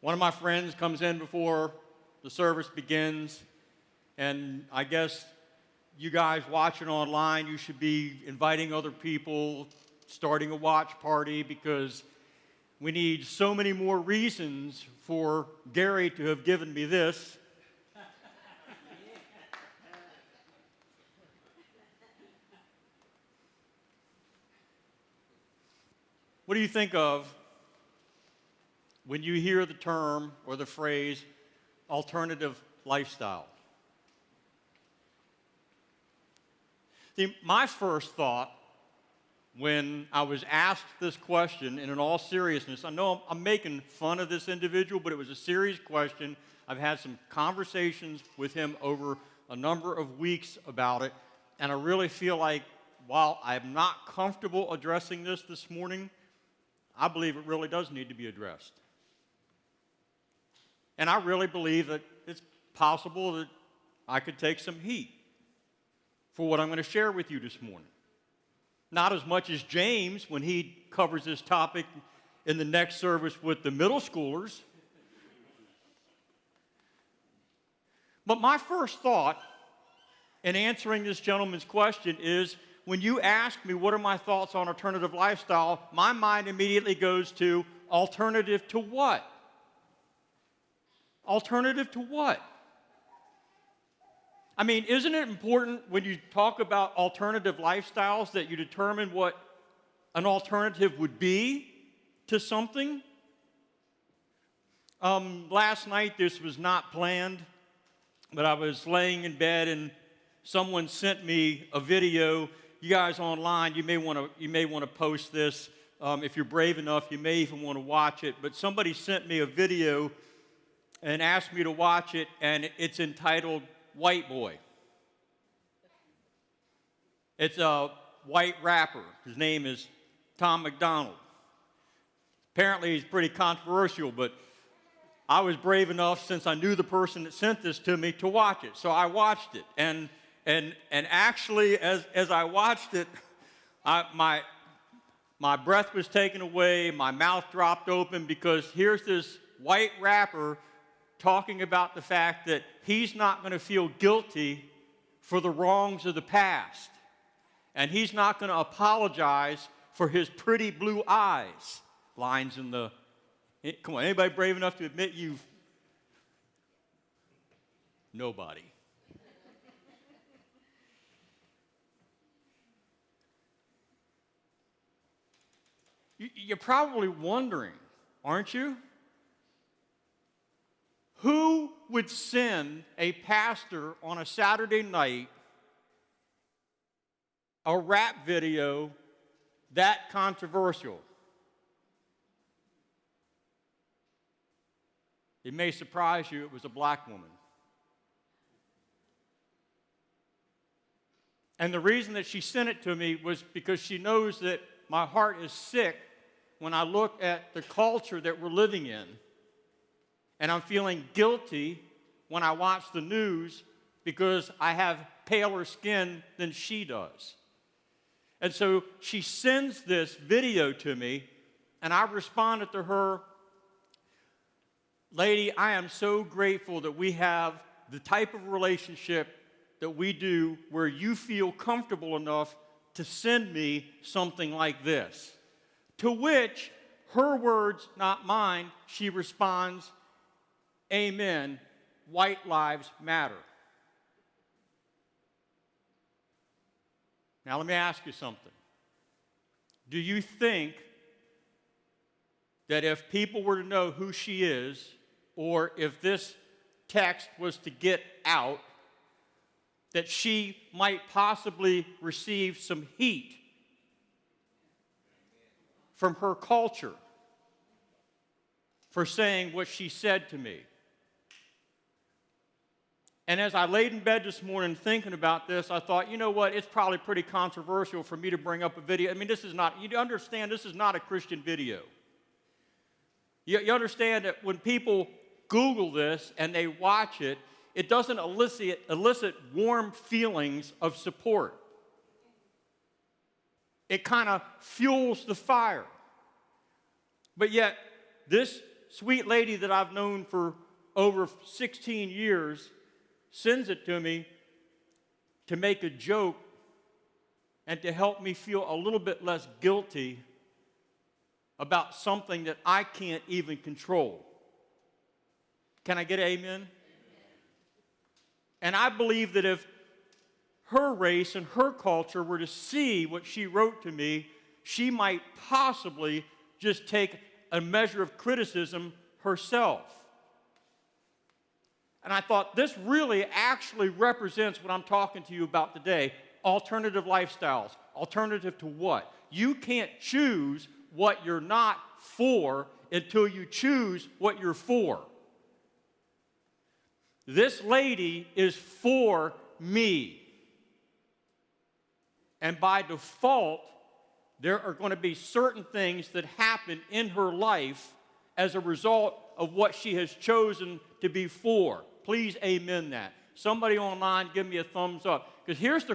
One of my friends comes in before the service begins, and I guess you guys watching online, you should be inviting other people, starting a watch party, because we need so many more reasons for Gary to have given me this. What do you think of when you hear the term or the phrase alternative lifestyle? See, my first thought when I was asked this question, and in all seriousness, I know I'm making fun of this individual, but it was a serious question. I've had some conversations with him over a number of weeks about it, and I really feel like while I'm not comfortable addressing this morning, I believe it really does need to be addressed. And I really believe that it's possible that I could take some heat for what I'm going to share with you this morning. Not as much as James when he covers this topic in the next service with the middle schoolers. But my first thought in answering this gentleman's question is, when you ask me what are my thoughts on alternative lifestyle, my mind immediately goes to alternative to what? Alternative to what? I mean, isn't it important when you talk about alternative lifestyles that you determine what an alternative would be to something? Last night, this was not planned, but I was laying in bed and someone sent me a video. You guys online, you may want to post this. If you're brave enough, you may even want to watch it. But somebody sent me a video and asked me to watch it, and it's entitled White Boy. It's a white rapper. His name is Tom McDonald. Apparently he's pretty controversial, but I was brave enough, since I knew the person that sent this to me, to watch it. So I watched it, and actually, as I watched it, my breath was taken away, my mouth dropped open, because here's this white rapper talking about the fact that he's not going to feel guilty for the wrongs of the past. And he's not going to apologize for his pretty blue eyes. Lines in the... Come on, anybody brave enough to admit you've... Nobody. You're probably wondering, aren't you? Who would send a pastor on a Saturday night a rap video that controversial? It may surprise you, it was a black woman. And the reason that she sent it to me was because she knows that my heart is sick when I look at the culture that we're living in. And I'm feeling guilty when I watch the news because I have paler skin than she does. And so she sends this video to me, and I responded to her, "Lady, I am so grateful that we have the type of relationship that we do where you feel comfortable enough to send me something like this." To which, her words, not mine, she responds, "Amen, white lives matter." Now let me ask you something. Do you think that if people were to know who she is, or if this text was to get out, that she might possibly receive some heat from her culture for saying what she said to me? And as I laid in bed this morning thinking about this, I thought, you know what, it's probably pretty controversial for me to bring up a video. I mean, this is not, you understand, this is not a Christian video. You understand that when people Google this and they watch it, it doesn't elicit warm feelings of support. It kind of fuels the fire. But yet, this sweet lady that I've known for over 16 years sends it to me to make a joke and to help me feel a little bit less guilty about something that I can't even control. Can I get an amen? Amen? And I believe that if her race and her culture were to see what she wrote to me, she might possibly just take a measure of criticism herself. And I thought, this really actually represents what I'm talking to you about today. Alternative lifestyles. Alternative to what? You can't choose what you're not for until you choose what you're for. This lady is for me. And by default, there are going to be certain things that happen in her life as a result of what she has chosen to be for. Please amen that. Somebody online give me a thumbs up. Because here's the